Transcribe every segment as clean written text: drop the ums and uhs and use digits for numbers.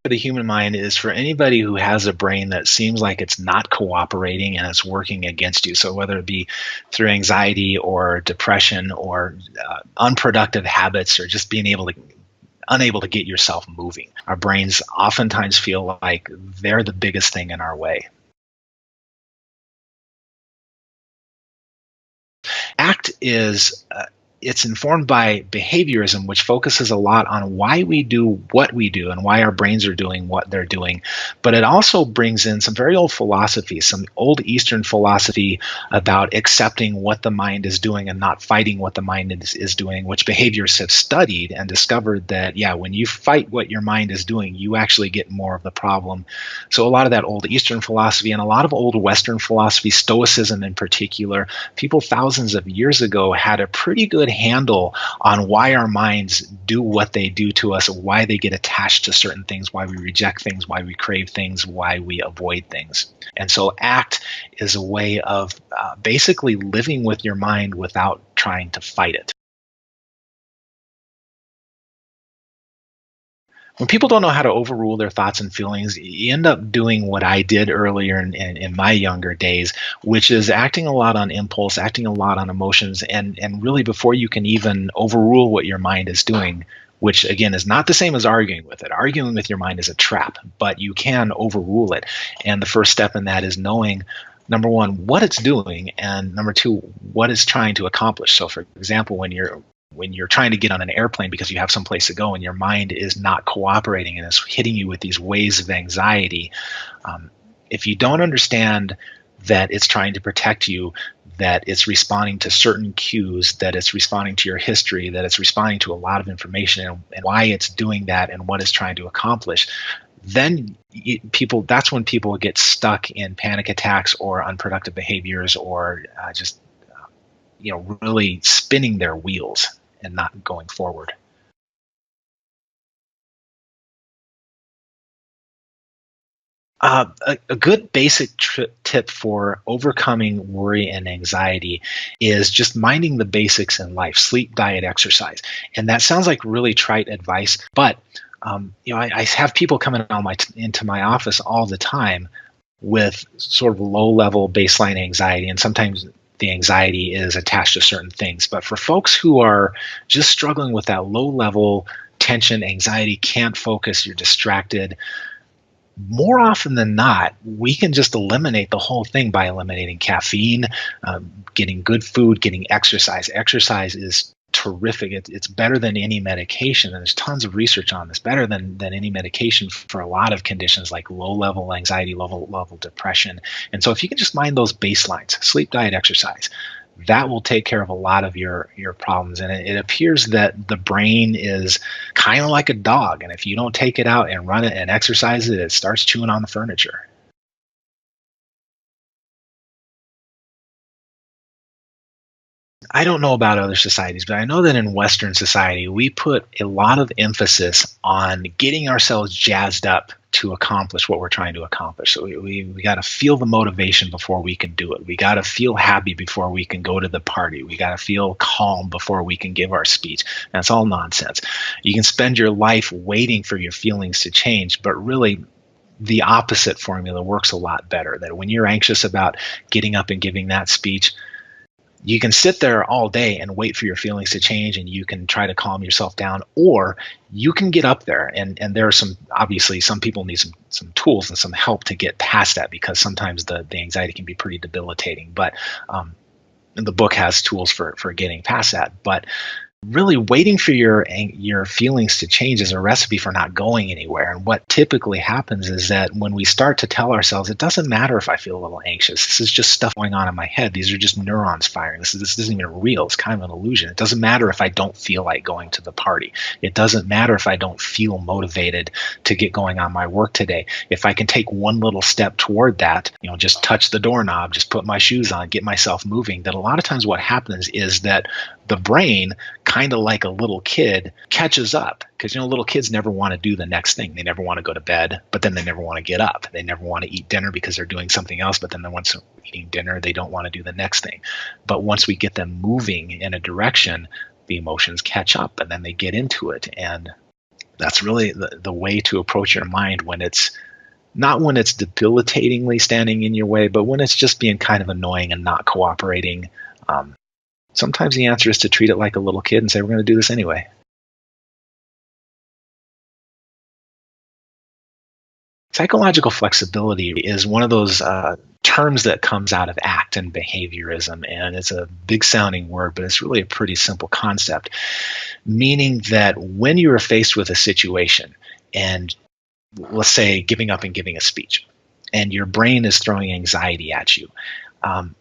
The human mind is for anybody who has a brain that seems like it's not cooperating and it's working against you. So whether it be through anxiety or depression or unproductive habits or just being unable to get yourself moving, our brains oftentimes feel like they're the biggest thing in our way. ACT is it's informed by behaviorism, which focuses a lot on why we do what we do and why our brains are doing what they're doing. But it also brings in some very old philosophy, some old Eastern philosophy about accepting what the mind is doing and not fighting what the mind is doing, which behaviorists have studied and discovered that, yeah, when you fight what your mind is doing, you actually get more of the problem. So a lot of that old Eastern philosophy and a lot of old Western philosophy, Stoicism in particular, people thousands of years ago had a pretty good handle on why our minds do what they do to us, why they get attached to certain things, why we reject things, why we crave things, why we avoid things. And so ACT is a way of basically living with your mind without trying to fight it. When people don't know how to overrule their thoughts and feelings, you end up doing what I did earlier in my younger days, which is acting a lot on impulse, acting a lot on emotions, and really before you can even overrule what your mind is doing, which again is not the same as arguing with it. Arguing with your mind is a trap, but you can overrule it. And the first step in that is knowing, number one, what it's doing, and number two, what it's trying to accomplish. So for example, when you're trying to get on an airplane because you have someplace to go and your mind is not cooperating and is hitting you with these waves of anxiety, if you don't understand that it's trying to protect you, that it's responding to certain cues, that it's responding to your history, that it's responding to a lot of information and why it's doing that and what it's trying to accomplish, then that's when people get stuck in panic attacks or unproductive behaviors or just really spinning their wheels and not going forward. A good basic tip for overcoming worry and anxiety is just minding the basics in life: sleep, diet, exercise. And that sounds like really trite advice, but I have people coming into my office all the time with sort of low-level baseline anxiety, and sometimes the anxiety is attached to certain things. But for folks who are just struggling with that low-level tension, anxiety, can't focus, you're distracted, more often than not, we can just eliminate the whole thing by eliminating caffeine, getting good food, getting exercise. Exercise is terrific. It's better than any medication, and there's tons of research on this. Better than any medication for a lot of conditions like low-level anxiety, low-level depression. And so if you can just mind those baselines, sleep, diet, exercise, that will take care of a lot of your problems. And it appears that the brain is kind of like a dog, and if you don't take it out and run it and exercise it, it starts chewing on the furniture. I don't know about other societies, but I know that in Western society, we put a lot of emphasis on getting ourselves jazzed up to accomplish what we're trying to accomplish. So we got to feel the motivation before we can do it. We got to feel happy before we can go to the party. We got to feel calm before we can give our speech. That's all nonsense. You can spend your life waiting for your feelings to change, but really, the opposite formula works a lot better. That when you're anxious about getting up and giving that speech, you can sit there all day and wait for your feelings to change, and you can try to calm yourself down, or you can get up there, and there are obviously some people need some tools and some help to get past that, because sometimes the anxiety can be pretty debilitating. But the book has tools for getting past that. But really, waiting for your feelings to change is a recipe for not going anywhere. And what typically happens is that when we start to tell ourselves, it doesn't matter if I feel a little anxious, this is just stuff going on in my head, these are just neurons firing, this isn't even real, it's kind of an illusion. It doesn't matter if I don't feel like going to the party, it doesn't matter if I don't feel motivated to get going on my work today. If I can take one little step toward that, just touch the doorknob, just put my shoes on, get myself moving, that a lot of times what happens is that the brain, kind of like a little kid, catches up. Because little kids never want to do the next thing. They never want to go to bed, but then they never want to get up. They never want to eat dinner because they're doing something else, but then once they're eating dinner, they don't want to do the next thing. But once we get them moving in a direction, the emotions catch up and then they get into it. And That's really the way to approach your mind when it's not when it's debilitatingly standing in your way, but when it's just being kind of annoying and not cooperating. Um, Sometimes the answer is to treat it like a little kid and say, we're going to do this anyway. Psychological flexibility is one of those terms that comes out of ACT and behaviorism, and it's a big sounding word, but it's really a pretty simple concept, meaning that when you are faced with a situation, and let's say giving up and giving a speech, and your brain is throwing anxiety at you, um,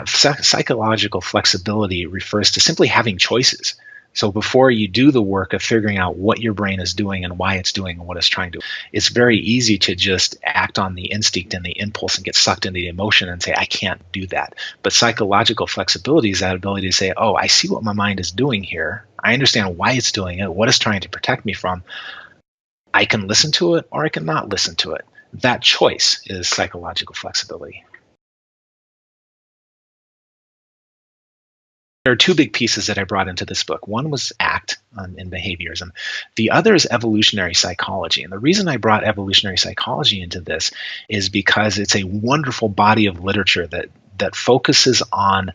psychological flexibility refers to simply having choices. So before you do the work of figuring out what your brain is doing and why it's doing and what it's trying to do, it's very easy to just act on the instinct and the impulse and get sucked into the emotion and say, I can't do that. But psychological flexibility is that ability to say, oh, I see what my mind is doing here. I understand why it's doing it, what it's trying to protect me from. I can listen to it or I can not listen to it. That choice is psychological flexibility. There are two big pieces that I brought into this book. One was ACT in behaviorism. The other is evolutionary psychology. And the reason I brought evolutionary psychology into this is because it's a wonderful body of literature that focuses on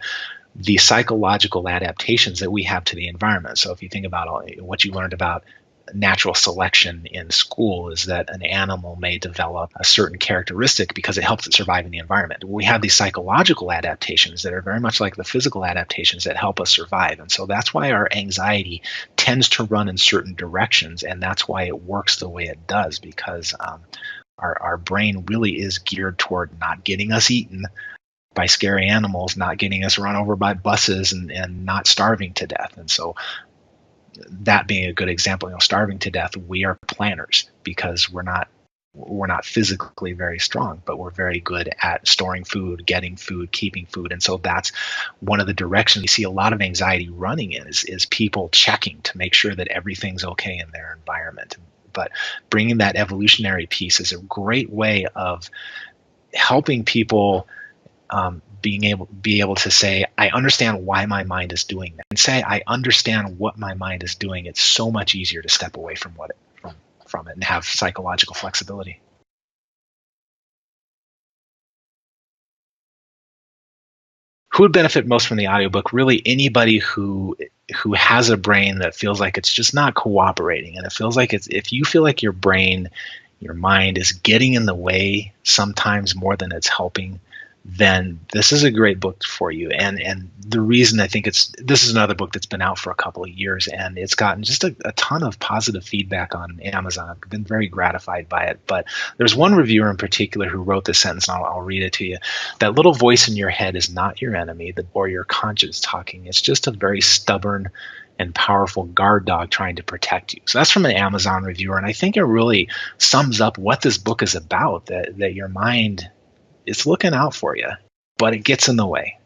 the psychological adaptations that we have to the environment. So if you think about what you learned about natural selection in school, is that an animal may develop a certain characteristic because it helps it survive in the environment. We have these psychological adaptations that are very much like the physical adaptations that help us survive. And so that's why our anxiety tends to run in certain directions. And that's why it works the way it does, because our brain really is geared toward not getting us eaten by scary animals, not getting us run over by buses, and not starving to death. And so that being a good example, starving to death, we are planners because we're not physically very strong, but we're very good at storing food, getting food, keeping food. And so that's one of the directions you see a lot of anxiety running in is people checking to make sure that everything's okay in their environment. But bringing that evolutionary piece is a great way of helping people be able to say, I understand why my mind is doing that, and say, I understand what my mind is doing. It's so much easier to step away from from it and have psychological flexibility. Who would benefit most from the audiobook? Really anybody who has a brain that feels like it's just not cooperating, and it feels like if you feel like your mind is getting in the way sometimes more than it's helping, then this is a great book for you. And the reason I think this is another book that's been out for a couple of years, and it's gotten just a ton of positive feedback on Amazon. I've been very gratified by it. But there's one reviewer in particular who wrote this sentence, and I'll read it to you. That little voice in your head is not your enemy, or your conscience talking. It's just a very stubborn and powerful guard dog trying to protect you. So that's from an Amazon reviewer, and I think it really sums up what this book is about, that your mind, it's looking out for you, but it gets in the way.